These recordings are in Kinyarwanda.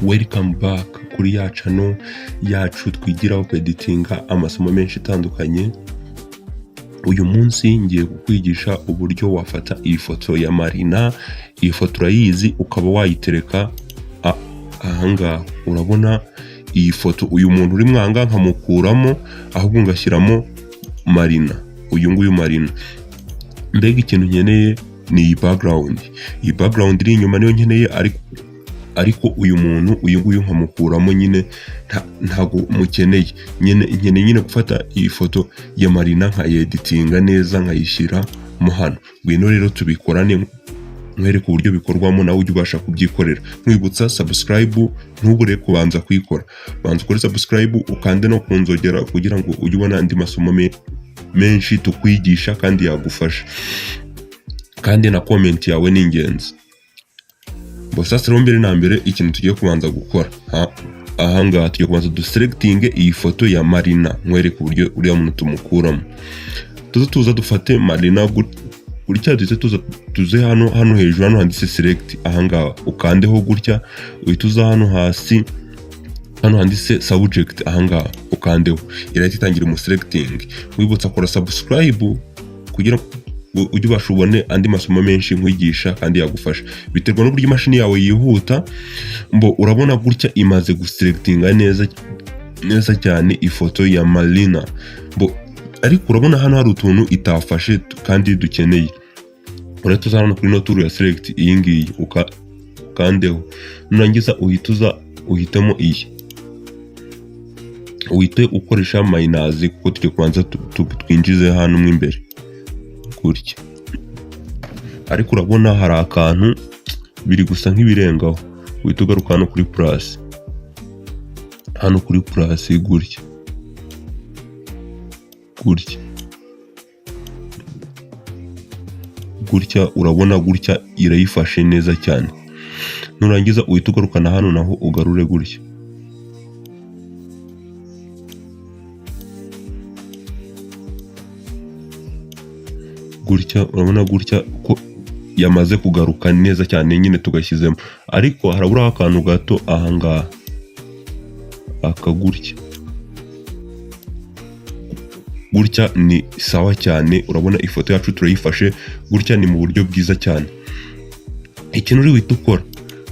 Welcome back kuri ya channel yacu twigiraho kweditinga amasomo menshi atandukanye. Uyu munsi ngiye kukwigisha uburyo wafata iyi foto ya Marina. Iyi foto urayizi ukaba wayitereka ahangaha. Urabona iyi foto uyu muntu uri mwanga nkamukuramo ahubwo ngashyiramo Marina. Uyu nguyu Marina. Mbega ikintu nkeneye ni iyi background. Iyi background iri inyuma niyo nkeneye, ariko uyu muntu uyu nguyu nkamukuramo nyine ntago mukeneye. Nyine gufata iyi foto ya Marina nkayeditinga neza nkayishyira mo hano. Ngwino rero tubikorane nkwereke uburyo bikorwamo nawe ujye ubasha kubyikorera. Nkwibutsa subscribe ntubure kubanza kuyikora. Banza ukore subscribe ukande no kunzogera kugira ngo ujye ubona andi masomo menshi tukwigisha kandi yagufasha. Kandi na comment yawe ni ingenzi. Sasa rero mbere na mbere ikintu tugiye kubanza gukora ahangaha tugiye kubanza duselecting iyi foto ya Marina nkwereke uburyo uriya muntu tumukuramo. Tuza dufate Marina gutya tuze hano hejuru hano handitse select ahangaha ukandeho gutya uhita hano hasi hano handitse subject ahangaha ukandeho irahita itangira mu selecting. Wibutsa kora subscribe kugira ujye ubasha ubone andi masomo menshi nkwigisha kandi yagufasha. Biterwa n'uburyo imashini yawe yihuta. Urabona gutya imaze guselectinga neza cyane ifoto ya Marina. Ariko urabona hano hari utuntu itafashe kandi dukeneye. Urahita hano kuri no tool ya select iyi ngiyi ukandeho. Nurangiza uhitamo iyi. Uhite ukoresha minus kuko tugiye kubanza twinjize hano mo imbere. Gutya. Ariko urabona hari akantu biri gusa nk'ibirengaho. Uhita ugaruka hano kuri plus. Hano kuri plus gutya. Gutya urabona gutya irayifashe neza cyane. Nurangiza uhita ugarukana hano naho ugarure gutya. Gutya urabona gutya ko yamaze kugaruka neza cyane nyine tugashyizemo. Ariko harabura akantu gato ahangaha akagutya. Gutya ni sawa cyane. Urabona ifoto yacu turayifashe gutya ni mu buryo bwiza cyane. Ikintu uri wita ukora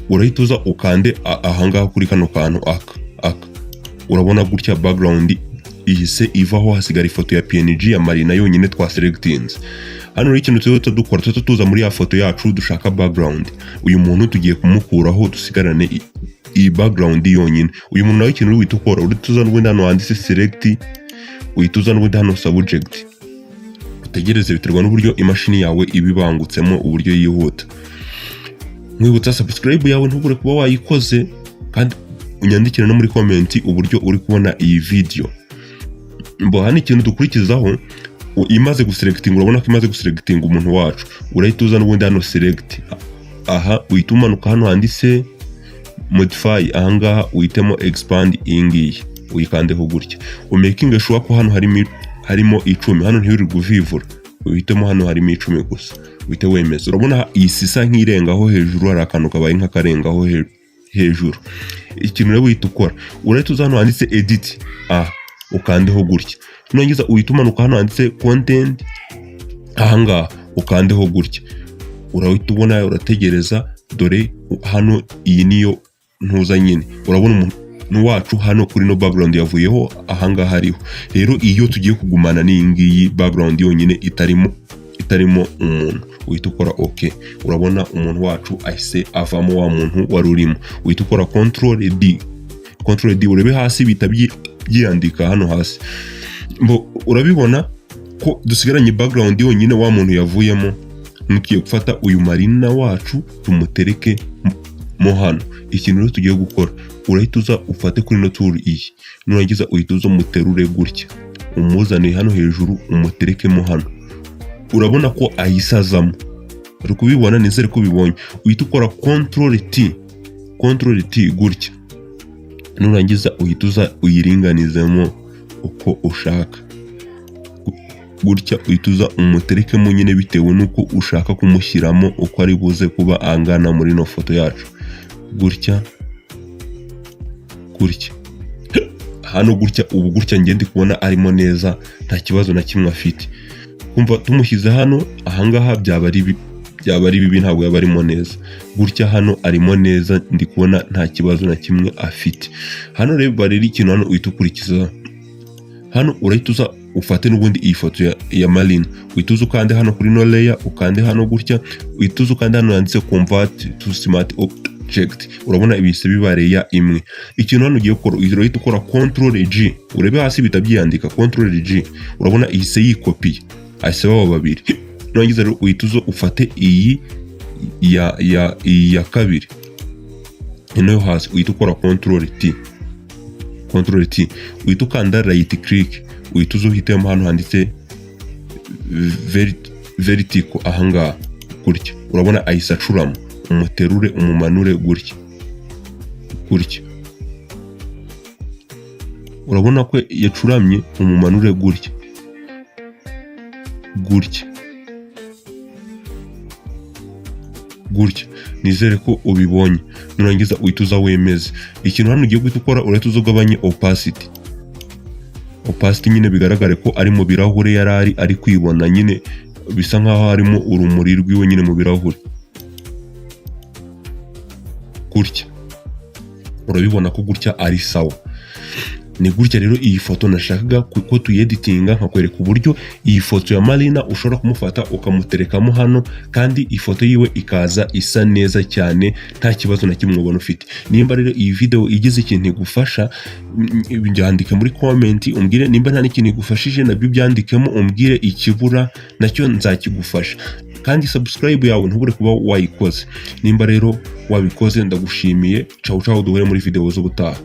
urahita ukande ahangaha kuri kano kantu aka. Urabona gutya background ihise ivaho hasigara ifoto ya PNG ya Marina yonyine twaselectinze. Hano rero ikintu dukora tuza muri ya foto yacu dushaka background. Uyu muntu tugiye kumukuraho dusigarane iyi background yonyine. Uyu muntu nawe ikintu wita ukora urituza n'ubundi hano handitse select uhituza n'ubundi hano subject. Utegereze biterwa n'uburyo imashini yawe ibibangutsemo uburyo yihuta. Mwibutsa subscribe yawe ntubure kuba wayikoze kandi unyandikire no muri comment uburyo uri kubona iyi video. Hano ikintu dukurikizaho imaze guselecting. Urabona ko imaze guselecting umuntu wacu. Urahita n'ubundi hano select. Aha uhita umanuka hano handitse modify ahangaha uhitemo expand ingiyi uyikandeho gutya. Umaking sure ko hano harimo 10. Hano ntiri guvivura. Uhitemo hano harimo 10 gusa. Uhite wemeza. Urabona iyi sisa nk'irengaho hejuru hari akantu kabaye nk'akarengaho hejuru. Ikintu rero uhita ukora urahita hano handitse edit ukandeho gutya. Nurangiza uhita umanuka hano handitse content ahangaha ukandeho gutya. Urahita ubona urategereza. Dore hano iyi niyo ntuza nyine. Urabona umuntu wacu hano kuri no background yavuyeho ahangaha hariho. Rero iyo tugiye kugumana ni ngiyi background yonyine itarimo umuntu. Uhita ukora okay. Urabona umuntu wacu ahise avamo wa muntu wari urimo. Uhita ukora control D urebe hasi byandika hano hasi. Urabibona ko dusigaranye background yonyine wa muntu yavuyemo. Nugiye gufata uyu Marina wacu tumutereke mo hano. Ikintu rero tugiye gukora urahita ufate kuri no tool iyi. Nurangiza uhita muterure gutya. Umuzane hano hejuru umutereke mo hano. Urabona ko ayisazamo. Uri kubibona nizere ko ubibonye. Uhita ukora control T gutya. Nurangiza uhita uyiringanizemo uko ushaka. Gutya uhita umuterekemo nyine bitewe nuko ushaka kumushyiramo uko ari buze kuba angana muri no foto yacu. Gutya gutya hano gutya, ubu gutya ngende kubona arimo neza nta kibazo na kimwe afite. Kumva tumushyize hano ahangaha byaba ari bibi, ntabwo yaba arimo neza. Gutya hano arimo neza, ndi kubona nta kibazo na kimwe afite. Hano rero barera ikintu hano uhita ukurikiza. Hano urahita uza ufate n'ubundi iyi foto ya Marina, uhita uza ukande hano kuri no layer, ukande hano gutya, uhita uza ukande hano yanditse convert to smart object. Urabona ibise bibareya imwe. Ikintu hano ugiye gukora, urahita ukora control G, urebe hasi bitabyandika control G. Urabona ihise yikopiye, ahise baba babiri. Nongiza rero uhita uza ufate iyi ya kabiri, ino yo hasi, uhita ukora control T, uhita ukanda right click, uhita uza uhitemo hano handitse vertical ahangaha gutya. Urabona ahise acurama, umuterure umumanure gutya. Urabona ko yacuramye, umumanure gutya. Nizere ko ubibonye. Nurangiza uhita uza wemeze. Ikintu hano ugiye guhita ukora, urahita uza ugabanye opacity nyine bigaragare ko ari mu birahure yarari ari kwibona, nyine bisa nkaho harimo urumuri rwiwe nyine mu birahure gutya. Urabibona ko gutya ari sawa. Ni gutya rero iyi foto nashakaga ko tuyeditinga, nkakwereka uburyo iyi foto ya Marina ushobora kumufata ukamuterekamo hano, kandi ifoto yiwe ikaza isa neza cyane nta kibazo na kimwe ubona ufite. Nimba rero iyi video igize ikintu igufasha, byandike muri comment umbwire. Nimba nta n'ikintu igufashije nabyo byandikemo umbwire, ikibura nacyo nzakigufasha. Kandi subscribe yawe ntubure kuba wayikoze. Nimba rero wabikoze ndagushimiye. Ciao duhure muri video z'ubutaha.